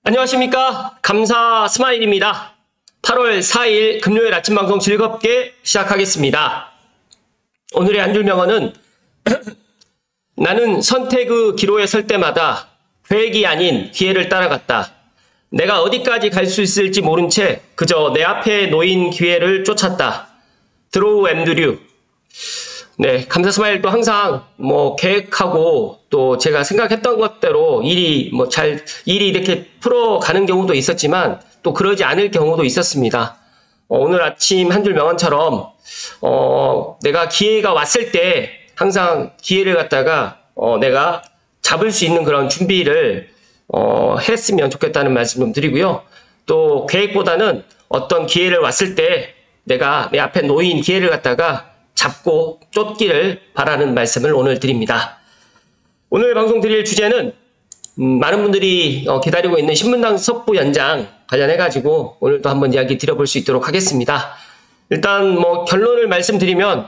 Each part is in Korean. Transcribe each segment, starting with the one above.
안녕하십니까. 감사 스마일입니다. 8월 4일 금요일 아침 방송 즐겁게 시작하겠습니다. 오늘의 한 줄 명언은 나는 선택의 기로에 설 때마다 계획이 아닌 기회를 따라갔다. 내가 어디까지 갈 수 있을지 모른 채 그저 내 앞에 놓인 기회를 쫓았다. 드로우 앤드류. 네, 감사 스마일도 항상 계획하고 또 제가 생각했던 것대로 일이 이렇게 풀어가는 경우도 있었지만 또 그러지 않을 경우도 있었습니다. 오늘 아침 한 줄 명언처럼 내가 기회가 왔을 때 항상 기회를 갖다가 내가 잡을 수 있는 그런 준비를 했으면 좋겠다는 말씀 좀 드리고요. 또 계획보다는 어떤 기회를 왔을 때 내가 내 앞에 놓인 기회를 갖다가 잡고 쫓기를 바라는 말씀을 오늘 드립니다. 오늘 방송 드릴 주제는 많은 분들이 기다리고 있는 신문당 석부 연장 관련해가지고 오늘도 한번 이야기 드려볼 수 있도록 하겠습니다. 일단 결론을 말씀드리면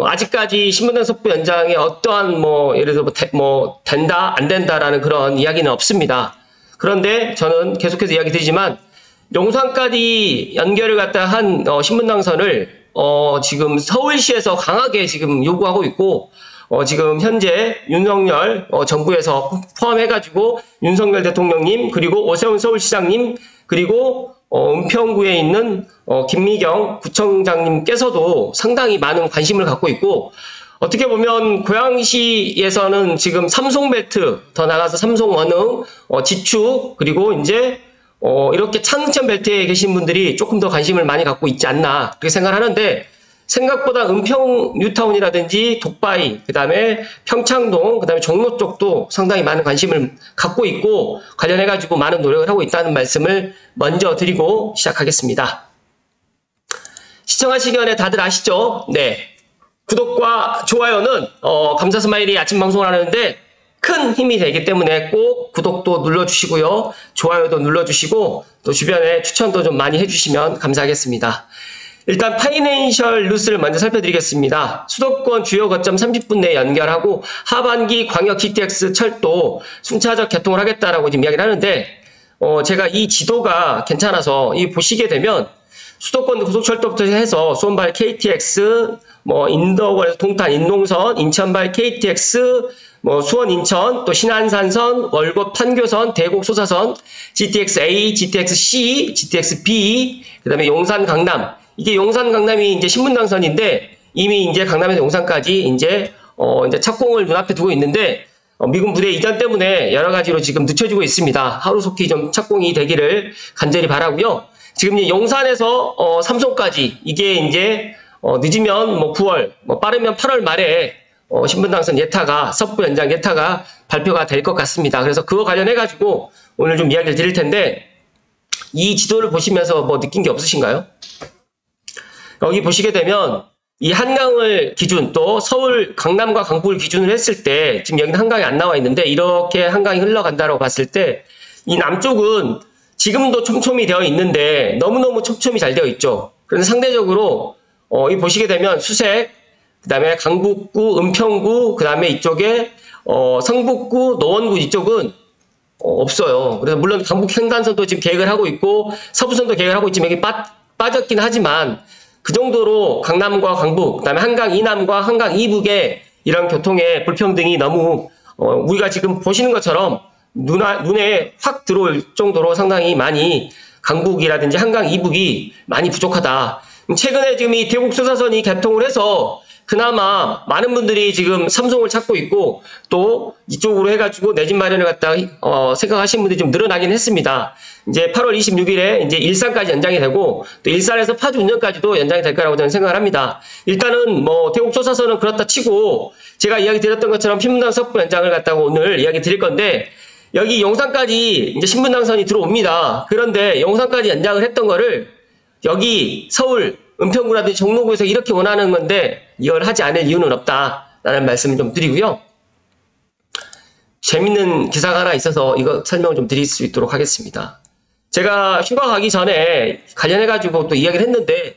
아직까지 신문당 석부 연장에 어떠한 예를 들어 된다 안 된다라는 그런 이야기는 없습니다. 그런데 저는 계속해서 이야기 드리지만 용산까지 연결을 갖다 한 신문당선을 지금 서울시에서 강하게 지금 요구하고 있고, 지금 현재 윤석열 정부에서 포함해가지고 윤석열 대통령님, 그리고 오세훈 서울시장님, 그리고 은평구에 있는 김미경 구청장님께서도 상당히 많은 관심을 갖고 있고, 어떻게 보면 고양시에서는 지금 삼송벨트, 더 나가서 삼송원흥, 지축, 그리고 이제 이렇게 창천 벨트에 계신 분들이 조금 더 관심을 많이 갖고 있지 않나 그렇게 생각하는데, 생각보다 은평 뉴타운이라든지 독바이, 그 다음에 평창동, 그 다음에 종로 쪽도 상당히 많은 관심을 갖고 있고 관련해가지고 많은 노력을 하고 있다는 말씀을 먼저 드리고 시작하겠습니다. 시청하시기 전에 다들 아시죠? 네. 구독과 좋아요는 감사 스마일이 아침 방송을 하는데 큰 힘이 되기 때문에 꼭 구독도 눌러주시고요. 좋아요도 눌러주시고 또 주변에 추천도 좀 많이 해주시면 감사하겠습니다. 일단 파이낸셜 뉴스를 먼저 살펴드리겠습니다. 수도권 주요 거점 30분 내에 연결하고 하반기 광역 GTX 철도 순차적 개통을 하겠다라고 지금 이야기를 하는데, 제가 이 지도가 괜찮아서 이 보시게 되면 수도권 고속철도부터 해서 수원발 KTX, 인덕원 동탄 인농선, 인천발 KTX, 수원 인천, 또 신안산선, 월곶 판교선, 대곡 소사선, GTX A, GTX C, GTX B, 그 다음에 용산 강남. 이게 용산 강남이 이제 신분당선인데 이미 이제 강남에서 용산까지 이제 착공을 눈앞에 두고 있는데, 미군 부대 이전 때문에 여러 가지로 지금 늦춰지고 있습니다. 하루속히 좀 착공이 되기를 간절히 바라고요. 지금 이제 용산에서 삼송까지 이게 이제 늦으면 9월, 빠르면 8월 말에 신분당선 예타가, 석부 연장 예타가 발표가 될 것 같습니다. 그래서 그거 관련해가지고 오늘 좀 이야기를 드릴 텐데, 이 지도를 보시면서 느낀 게 없으신가요? 여기 보시게 되면 이 한강을 기준, 또 서울 강남과 강북을 기준으로 했을 때 지금 여기는 한강이 안 나와 있는데 이렇게 한강이 흘러간다고 봤을 때 이 남쪽은 지금도 촘촘히 되어 있는데 너무너무 촘촘히 잘 되어 있죠. 그런데 상대적으로 이 보시게 되면 수색, 그 다음에 강북구, 은평구, 그 다음에 이쪽에 성북구, 노원구 이쪽은 없어요. 그래서 물론 강북 횡단선도 지금 계획을 하고 있고 서부선도 계획을 하고 있지만 여기 빠졌긴 하지만 그 정도로 강남과 강북, 그 다음에 한강 이남과 한강 이북의 이런 교통의 불평등이 너무 우리가 지금 보시는 것처럼 눈에 확 들어올 정도로 상당히 많이 강북이라든지 한강 이북이 많이 부족하다. 최근에 지금 이 대곡 소사선이 개통을 해서 그나마 많은 분들이 지금 삼송을 찾고 있고 또 이쪽으로 해가지고 내 집 마련을 갖다 생각하시는 분들이 좀 늘어나긴 했습니다. 이제 8월 26일에 이제 일산까지 연장이 되고 또 일산에서 파주 운전까지도 연장이 될 거라고 저는 생각을 합니다. 일단은 대곡 소사선은 그렇다 치고 제가 이야기 드렸던 것처럼 신분당 석부 연장을 갖다가 오늘 이야기 드릴 건데, 여기 용산까지 이제 신분당선이 들어옵니다. 그런데 용산까지 연장을 했던 거를 여기 서울 은평구라든지 종로구에서 이렇게 원하는 건데 이걸 하지 않을 이유는 없다라는 말씀을 좀 드리고요. 재밌는 기사가 하나 있어서 이거 설명을 좀 드릴 수 있도록 하겠습니다. 제가 휴가 가기 전에 관련해가지고 또 이야기를 했는데,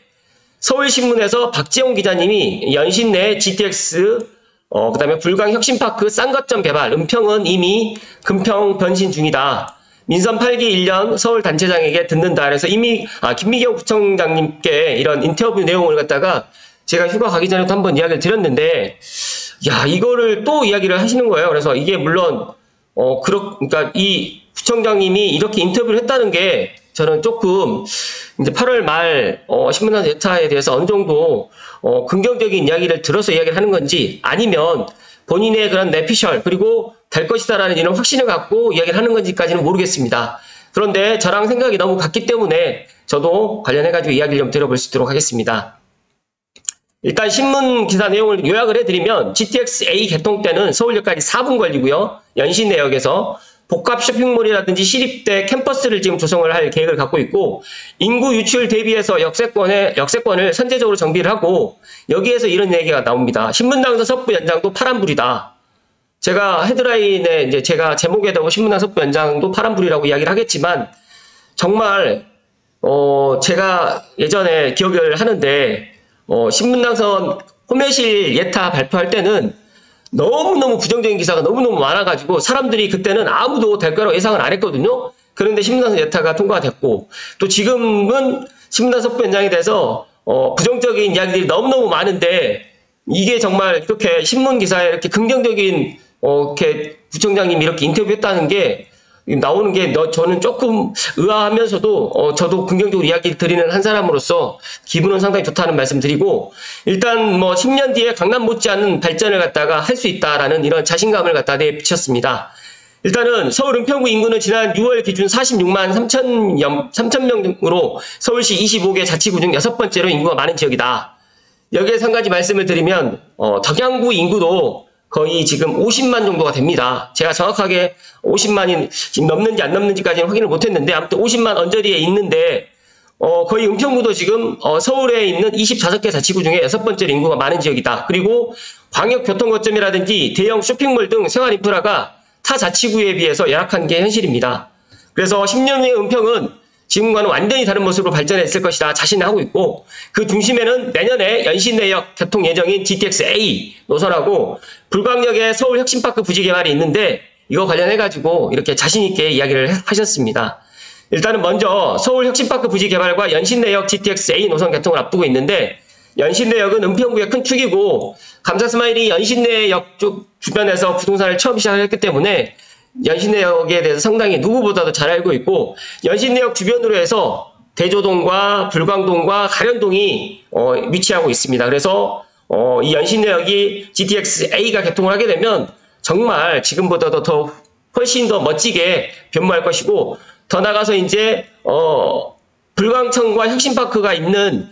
서울신문에서 박지용 기자님이 연신 내 GTX 그 다음에 불광 혁신파크 쌍거점 개발, 은평은 이미 금평 변신 중이다. 민선 8기 1년 서울 단체장에게 듣는다. 그래서 이미 김미경 구청장님께 이런 인터뷰 내용을 갖다가 제가 휴가 가기 전에도 한번 이야기를 드렸는데, 야, 이거를 또 이야기를 하시는 거예요. 그래서 이게 물론 그러니까 이 구청장님이 이렇게 인터뷰를 했다는 게 저는 조금 이제 8월 말 신문단 예타에 대해서 어느 정도 긍정적인 이야기를 들어서 이야기를 하는 건지, 아니면 본인의 그런 내피셜 그리고 될 것이다라는 이런 확신을 갖고 이야기를 하는 건지까지는 모르겠습니다. 그런데 저랑 생각이 너무 같기 때문에 저도 관련해가지고 이야기를 좀 들어볼 수 있도록 하겠습니다. 일단 신문 기사 내용을 요약을 해드리면, GTX-A 개통 때는 서울역까지 4분 걸리고요. 연신내역에서 복합 쇼핑몰이라든지 시립대 캠퍼스를 지금 조성을 할 계획을 갖고 있고, 인구 유출 대비해서 역세권을 선제적으로 정비를 하고, 여기에서 이런 얘기가 나옵니다. 신문당선 섭부 연장도 파란불이다. 제가 헤드라인에 이제 제가 제목에다가 신문당 섭부 연장도 파란불이라고 이야기를 하겠지만, 정말 제가 예전에 기억을 하는데, 신문당선 호매실 예타 발표할 때는 너무너무 부정적인 기사가 너무너무 많아가지고 사람들이 그때는 아무도 될 거라고 예상을 안 했거든요. 그런데 신문당선 예타가 통과가 됐고, 또 지금은 신문당선 섭부 연장에 대해서 부정적인 이야기들이 너무너무 많은데, 이게 정말 이렇게 신문 기사에 이렇게 긍정적인 이렇게 구청장님이 이렇게 인터뷰했다는 게 나오는 게 저는 조금 의아하면서도 저도 긍정적으로 이야기 드리는 한 사람으로서 기분은 상당히 좋다는 말씀 드리고, 일단 뭐 10년 뒤에 강남 못지않은 발전을 갖다가 할 수 있다라는 이런 자신감을 갖다 내비쳤습니다. 일단은 서울 은평구 인구는 지난 6월 기준 46만 3천 명으로 서울시 25개 자치구 중 6번째로 인구가 많은 지역이다. 여기에서 한 가지 말씀을 드리면 덕양구 인구도 거의 지금 50만 정도가 됩니다. 제가 정확하게 50만이 지금 넘는지 안 넘는지까지는 확인을 못했는데, 아무튼 50만 언저리에 있는데, 거의 은평구도 지금 서울에 있는 25개 자치구 중에 6번째로 인구가 많은 지역이다. 그리고 광역교통거점이라든지 대형 쇼핑몰 등 생활 인프라가 타 자치구에 비해서 열악한 게 현실입니다. 그래서 10년 후에 은평은 지금과는 완전히 다른 모습으로 발전했을 것이다 자신을 하고 있고, 그 중심에는 내년에 연신내역 개통 예정인 GTX-A 노선하고 불광역의 서울혁신파크 부지 개발이 있는데, 이거 관련해가지고 이렇게 자신있게 이야기를 하셨습니다. 일단은 먼저 서울혁신파크 부지 개발과 연신내역 GTX-A 노선 개통을 앞두고 있는데, 연신내역은 은평구의 큰 축이고, 감사스마일이 연신내역 쪽 주변에서 부동산을 처음 시작했기 때문에 연신내역에 대해서 상당히 누구보다도 잘 알고 있고, 연신내역 주변으로 해서 대조동과 불광동과 가련동이 위치하고 있습니다. 그래서 이 연신내역이 GTX-A가 개통을 하게 되면 정말 지금보다도 더 훨씬 더 멋지게 변모할 것이고, 더 나가서 이제 불광청과 혁신파크가 있는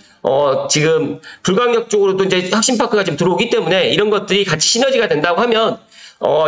지금 불광역 쪽으로도 이제 혁신파크가 지금 들어오기 때문에 이런 것들이 같이 시너지가 된다고 하면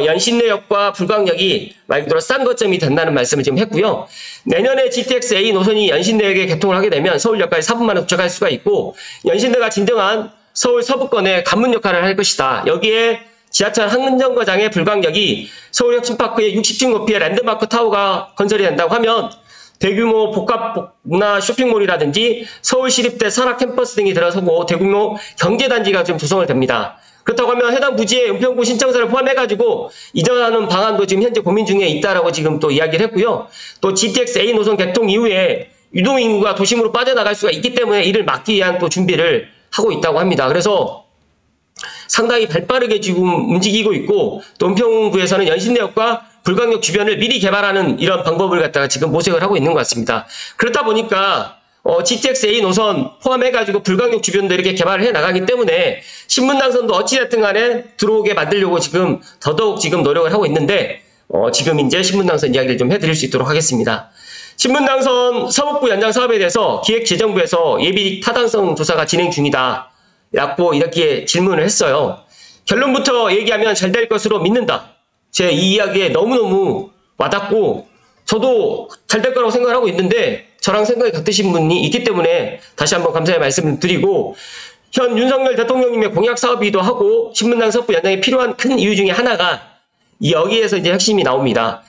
연신내역과 불광역이 말 그대로 싼 거점이 된다는 말씀을 지금 했고요. 내년에 GTX-A 노선이 연신내역에 개통을 하게 되면 서울역까지 4분 만에 도착할 수가 있고, 연신내가 진정한 서울 서부권의 관문 역할을 할 것이다. 여기에 지하철 항정거장의 불광역이 서울혁신파크의 60층 높이의 랜드마크 타워가 건설이 된다고 하면 대규모 복합 문화 쇼핑몰이라든지 서울시립대 산학 캠퍼스 등이 들어서고 대규모 경제단지가 지금 조성을 됩니다. 그렇다고 하면 해당 부지에 은평구 신청서를 포함해가지고 이전하는 방안도 지금 현재 고민 중에 있다라고 지금 또 이야기를 했고요. 또 GTX-A 노선 개통 이후에 유동인구가 도심으로 빠져나갈 수가 있기 때문에 이를 막기 위한 또 준비를 하고 있다고 합니다. 그래서 상당히 발빠르게 지금 움직이고 있고, 또 은평구에서는 연신내역과 불광역 주변을 미리 개발하는 이런 방법을 갖다가 지금 모색을 하고 있는 것 같습니다. 그렇다 보니까 GTX-A 노선 포함해가지고 불광역 주변도 이렇게 개발을 해 나가기 때문에 신문당선도 어찌됐든 간에 들어오게 만들려고 지금 더더욱 지금 노력을 하고 있는데, 지금 이제 신문당선 이야기를 좀 해드릴 수 있도록 하겠습니다. 신문당선 서북부 연장 사업에 대해서 기획재정부에서 예비 타당성 조사가 진행 중이다 라고 이렇게 질문을 했어요. 결론부터 얘기하면 잘 될 것으로 믿는다. 제 이 이야기에 너무너무 와닿고, 저도 잘 될 거라고 생각을 하고 있는데 저랑 생각이 같으신 분이 있기 때문에 다시 한번 감사의 말씀을 드리고, 현 윤석열 대통령님의 공약 사업이기도 하고 신문당 서부 연장에 필요한 큰 이유 중에 하나가 여기에서 이제 핵심이 나옵니다.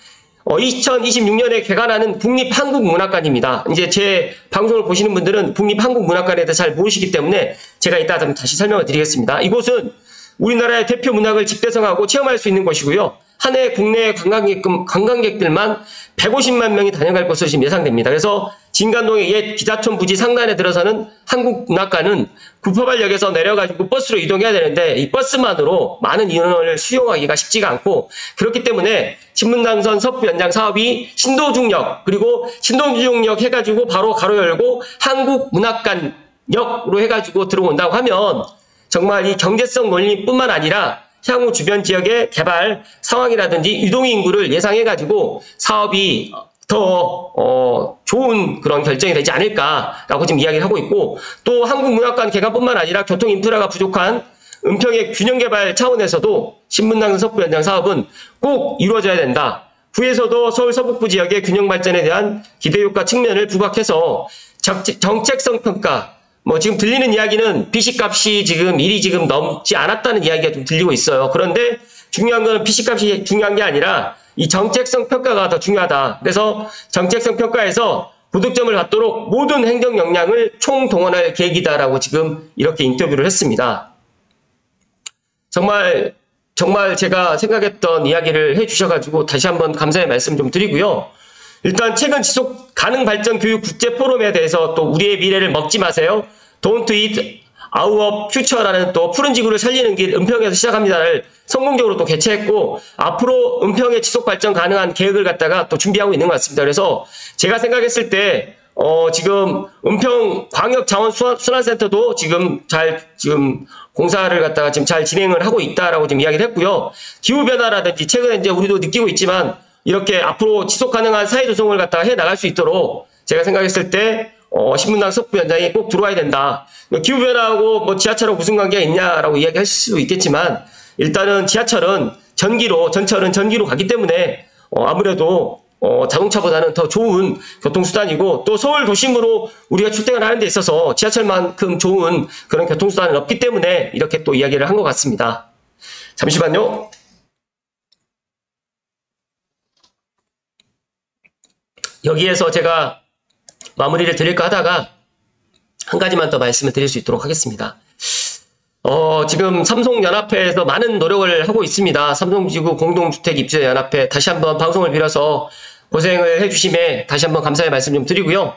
2026년에 개관하는 국립한국문학관입니다. 이제 제 방송을 보시는 분들은 국립한국문학관에 대해서 잘 모르시기 때문에 제가 이따 좀 다시 설명을 드리겠습니다. 이곳은 우리나라의 대표 문학을 집대성하고 체험할 수 있는 곳이고요. 한 해 국내 관광객들만 150만 명이 다녀갈 것으로 지금 예상됩니다. 그래서 진간동의 옛 기자촌 부지 상단에 들어서는 한국문학관은 구포발역에서 내려가지고 버스로 이동해야 되는데 이 버스만으로 많은 인원을 수용하기가 쉽지가 않고, 그렇기 때문에 신분당선 서부 연장 사업이 신도중역 그리고 신도중역 해가지고 바로 가로 열고 한국문학관역으로 해가지고 들어온다고 하면 정말 이 경제성 논리뿐만 아니라 향후 주변 지역의 개발 상황이라든지 유동 인구를 예상해가지고 사업이 더 좋은 그런 결정이 되지 않을까라고 지금 이야기를 하고 있고, 또 한국문학관 개관뿐만 아니라 교통 인프라가 부족한 은평의 균형 개발 차원에서도 신분당선 서부 연장 사업은 꼭 이루어져야 된다. 구에서도 서울 서북부 지역의 균형 발전에 대한 기대 효과 측면을 부각해서 정책성 평가, 지금 들리는 이야기는 BC값이 일이 지금 넘지 않았다는 이야기가 좀 들리고 있어요. 그런데 중요한 건 BC값이 중요한 게 아니라 이 정책성 평가가 더 중요하다. 그래서 정책성 평가에서 고득점을 받도록 모든 행정 역량을 총동원할 계획이다라고 지금 이렇게 인터뷰를 했습니다. 정말 제가 생각했던 이야기를 해주셔가지고 다시 한번 감사의 말씀 좀 드리고요. 일단 최근 지속 가능 발전 교육 국제 포럼에 대해서 또 우리의 미래를 먹지 마세요. Don't eat our future라는 또 푸른 지구를 살리는 길 은평에서 시작합니다를 성공적으로 또 개최했고, 앞으로 은평의 지속 발전 가능한 계획을 갖다가 또 준비하고 있는 것 같습니다. 그래서 제가 생각했을 때 지금 은평 광역 자원 순환센터도 지금 공사를 갖다가 지금 잘 진행을 하고 있다라고 지금 이야기를 했고요. 기후 변화라든지 최근에 이제 우리도 느끼고 있지만 이렇게 앞으로 지속 가능한 사회 조성을 갖다가 해 나갈 수 있도록 제가 생각했을 때 신분당 서부 연장이 꼭 들어와야 된다. 기후 변화하고 지하철하고 무슨 관계가 있냐라고 이야기할 수 있겠지만, 일단은 지하철은 전철은 전기로 가기 때문에 아무래도 자동차보다는 더 좋은 교통수단이고, 또 서울 도심으로 우리가 출퇴근을 하는 데 있어서 지하철만큼 좋은 그런 교통수단은 없기 때문에 이렇게 또 이야기를 한 것 같습니다. 잠시만요. 여기에서 제가 마무리를 드릴까 하다가 한 가지만 더 말씀을 드릴 수 있도록 하겠습니다. 지금 삼성연합회에서 많은 노력을 하고 있습니다. 삼성지구 공동주택입주연합회, 다시 한번 방송을 빌어서 고생을 해주심에 다시 한번 감사의 말씀 좀 드리고요.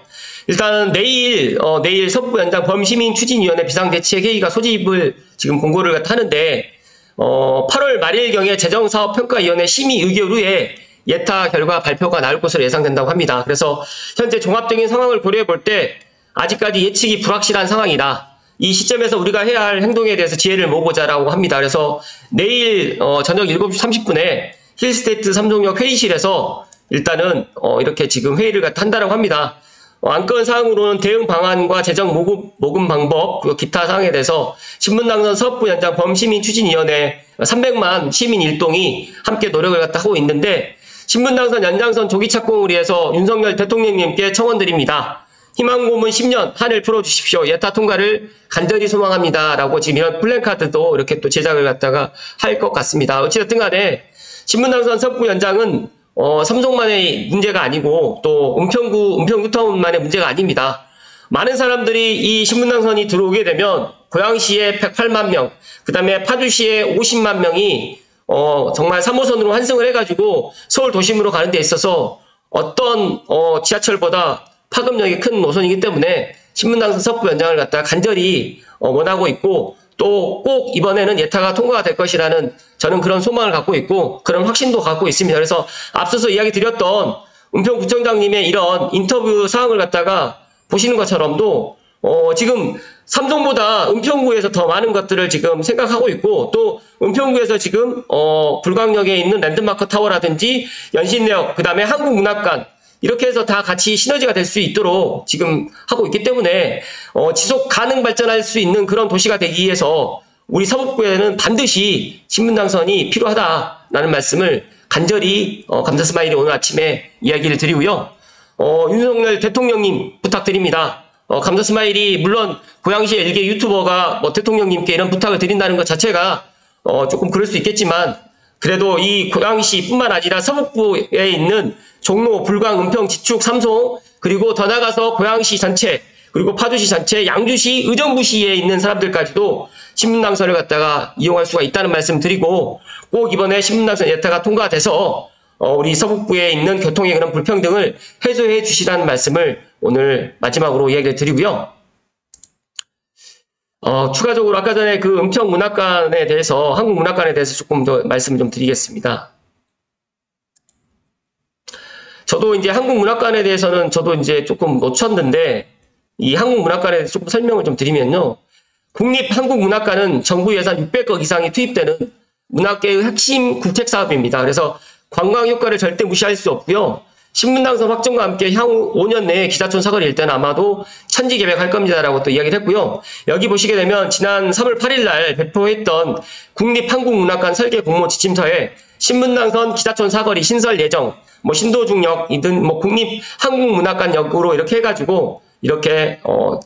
일단 내일 서부 연장 범시민추진위원회 비상대책회의가 소집을 지금 공고를 하는데, 8월 말일경에 재정사업평가위원회 심의 의결 후에 예타 결과 발표가 나올 것으로 예상된다고 합니다. 그래서 현재 종합적인 상황을 고려해 볼 때 아직까지 예측이 불확실한 상황이다. 이 시점에서 우리가 해야 할 행동에 대해서 지혜를 모으자라고 합니다. 그래서 내일 저녁 7시 30분에 힐스테이트 삼성역 회의실에서 일단은 이렇게 지금 회의를 한다라고 합니다. 안건 사항으로는 대응 방안과 재정 모금 방법, 그리고 기타 사항에 대해서 신분당선 서부 연장 범시민추진위원회 300만 시민 일동이 함께 노력을 하고 있는데, 신분당선 연장선 조기 착공을 위해서 윤석열 대통령님께 청원드립니다. 희망고문 10년 한을 풀어주십시오. 예타 통과를 간절히 소망합니다. 라고 지금 이런 플랜카드도 이렇게 또 제작을 갖다가 할 것 같습니다. 어찌됐든 간에 신분당선 서부 연장은 삼성만의 문제가 아니고 또 은평구타운만의 문제가 아닙니다. 많은 사람들이 이 신분당선이 들어오게 되면 고양시에 108만 명, 그 다음에 파주시에 50만 명이 정말 3호선으로 환승을 해가지고 서울 도심으로 가는 데 있어서 어떤 지하철보다 파급력이 큰 노선이기 때문에 신분당선 서부 연장을 갖다가 간절히 원하고 있고, 또 꼭 이번에는 예타가 통과가 될 것이라는 저는 그런 소망을 갖고 있고 그런 확신도 갖고 있습니다. 그래서 앞서서 이야기 드렸던 은평구청장님의 이런 인터뷰 사항을 갖다가 보시는 것처럼도 지금 삼성보다 은평구에서 더 많은 것들을 지금 생각하고 있고, 또 은평구에서 지금 불광역에 있는 랜드마크 타워라든지 연신역, 그 다음에 한국문학관, 이렇게 해서 다 같이 시너지가 될 수 있도록 지금 하고 있기 때문에 지속 가능 발전할 수 있는 그런 도시가 되기 위해서 우리 서북부에는 반드시 신분당선이 필요하다라는 말씀을 간절히 감사 스마일이 오늘 아침에 이야기를 드리고요. 윤석열 대통령님 부탁드립니다. 감사 스마일이 물론 고양시 일개 유튜버가 대통령님께 이런 부탁을 드린다는 것 자체가 조금 그럴 수 있겠지만, 그래도 이 고양시뿐만 아니라 서북부에 있는 종로, 불광, 은평, 지축, 삼송, 그리고 더 나가서 고양시 전체, 그리고 파주시 전체, 양주시, 의정부시에 있는 사람들까지도 신분당선을 갖다가 이용할 수가 있다는 말씀 드리고, 꼭 이번에 신분당선 예타가 통과돼서 우리 서북부에 있는 교통의 그런 불평등을 해소해 주시라는 말씀을 오늘 마지막으로 이야기를 드리고요. 추가적으로 아까 전에 그 은평문학관에 대해서, 한국문학관에 대해서 조금 더 말씀을 좀 드리겠습니다. 저도 이제 한국문학관에 대해서는 저도 이제 조금 놓쳤는데, 이 한국문학관에 대해서 조금 설명을 좀 드리면요. 국립한국문학관은 정부 예산 600억 이상이 투입되는 문학계의 핵심 국책 사업입니다. 그래서 관광 효과를 절대 무시할 수 없고요. 신분당선 확정과 함께 향후 5년 내에 기사촌 사거리 일대는 아마도 천지개벽할 겁니다라고 또 이야기를 했고요. 여기 보시게 되면 지난 3월 8일 날 배포했던 국립한국문학관 설계 공모 지침서에 신분당선 기사촌 사거리 신설 예정, 뭐 신도중역이든 뭐 국립한국문학관역으로 이렇게 해가지고 이렇게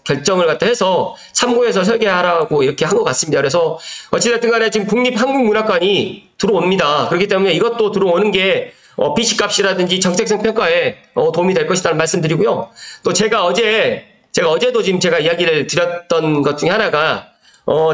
결정을 갖다 해서 참고해서 설계하라고 이렇게 한 것 같습니다. 그래서 어찌됐든 간에 지금 국립한국문학관이 들어옵니다. 그렇기 때문에 이것도 들어오는 게 비식값이라든지 정책성 평가에 도움이 될 것이라는 말씀드리고요. 또 제가 어제도 지금 제가 이야기를 드렸던 것 중에 하나가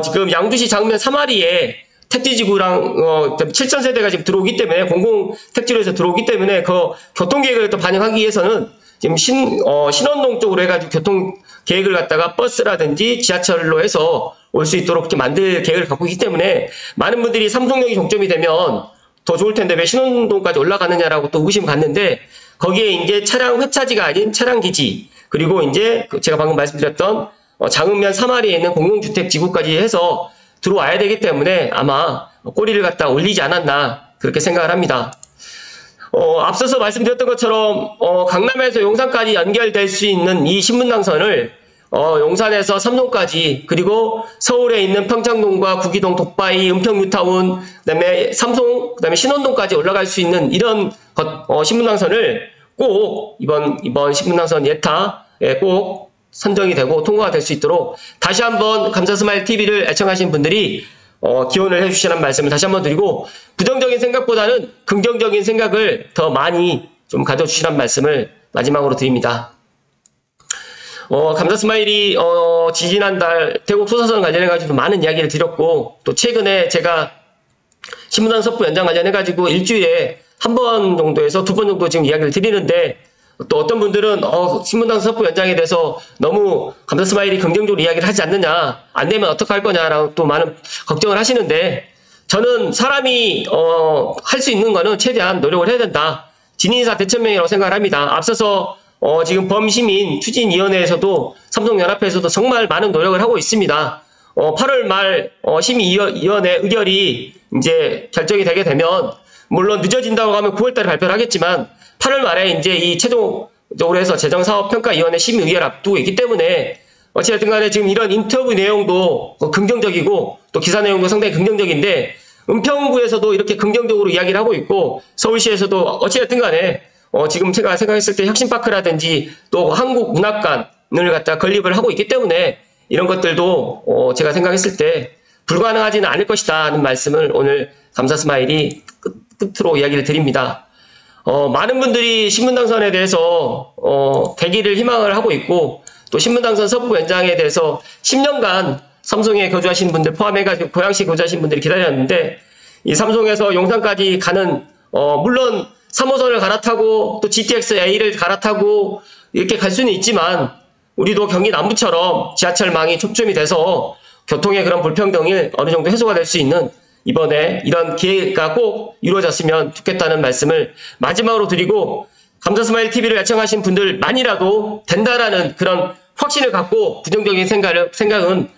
지금 양주시 장면 3마리에 택지지구랑 7,000세대가 지금 들어오기 때문에 공공택지로에서 들어오기 때문에 그 교통계획을 또 반영하기 위해서는 지금 신원동 쪽으로 해가지고 교통 계획을 갖다가 버스라든지 지하철로 해서 올 수 있도록 이렇게 만들 계획을 갖고 있기 때문에 많은 분들이 삼성역이 종점이 되면 더 좋을 텐데 왜 신원동까지 올라가느냐라고 또 의심 갖는데, 거기에 이제 차량 회차지가 아닌 차량 기지, 그리고 이제 제가 방금 말씀드렸던 장읍면 3마리에 있는 공공주택 지구까지 해서 들어와야 되기 때문에 아마 꼬리를 갖다 올리지 않았나 그렇게 생각을 합니다. 앞서서 말씀드렸던 것처럼 강남에서 용산까지 연결될 수 있는 이 신분당선을 용산에서 삼성까지, 그리고 서울에 있는 평창동과 구기동, 독바이, 은평 뉴타운, 그다음에 삼성, 그다음에 신원동까지 올라갈 수 있는 이런 신분당선을 꼭 이번 신분당선 예타에 꼭 선정이 되고 통과가 될 수 있도록 다시 한번 감사스마일 TV를 애청하신 분들이 기원을 해주시라는 말씀을 다시 한번 드리고, 부정적인 생각보다는 긍정적인 생각을 더 많이 좀 가져주시라는 말씀을 마지막으로 드립니다. 감사스마일이 지지난달 태국 소사선 관련해가지고 많은 이야기를 드렸고, 또 최근에 제가 신분당 섭부 연장 관련해가지고 일주일에 한 번 정도에서 2번 정도 지금 이야기를 드리는데, 또 어떤 분들은 신분당 섭부 연장에 대해서 너무 감사스마일이 긍정적으로 이야기를 하지 않느냐, 안 되면 어떡할 거냐라고 또 많은 걱정을 하시는데, 저는 사람이 할 수 있는 거는 최대한 노력을 해야 된다. 진인사 대천명이라고 생각을 합니다. 앞서서 지금 범시민 추진위원회에서도 삼성연합회에서도 정말 많은 노력을 하고 있습니다. 8월 말 심의위원회 의결이 이제 결정이 되게 되면, 물론 늦어진다고 하면 9월달에 발표를 하겠지만 8월 말에 이제 이 최종적으로 해서 재정사업평가위원회 심의 의결 앞두고 있기 때문에 어찌됐든 간에 지금 이런 인터뷰 내용도 긍정적이고 또 기사 내용도 상당히 긍정적인데, 은평구에서도 이렇게 긍정적으로 이야기를 하고 있고, 서울시에서도 어찌됐든 간에 지금 제가 생각했을 때 혁신파크라든지 또 한국문학관을 갖다 건립을 하고 있기 때문에 이런 것들도 제가 생각했을 때 불가능하지는 않을 것이다 하는 말씀을 오늘 감사스마일이 끝으로 이야기를 드립니다. 많은 분들이 신분당선에 대해서 대기를 희망을 하고 있고, 또 신분당선 섭부 연장에 대해서 10년간 삼성에 거주하신 분들 포함해가지고 고양시 거주하신 분들이 기다렸는데, 이 삼성에서 용산까지 가는 물론 3호선을 갈아타고 또 GTX-A를 갈아타고 이렇게 갈 수는 있지만, 우리도 경기 남부처럼 지하철망이 촉점이 돼서 교통의 그런 불평등이 어느 정도 해소가 될 수 있는 이번에 이런 기회가 꼭 이루어졌으면 좋겠다는 말씀을 마지막으로 드리고, 감사스마일 TV를 애청하신 분들만이라도 된다라는 그런 확신을 갖고 부정적인 생각은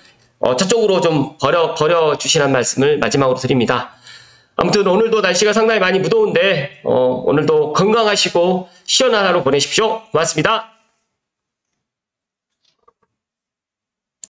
저쪽으로 좀 버려 주시라는 말씀을 마지막으로 드립니다. 아무튼 오늘도 날씨가 상당히 많이 무더운데 오늘도 건강하시고 시원한 하루 보내십시오. 고맙습니다.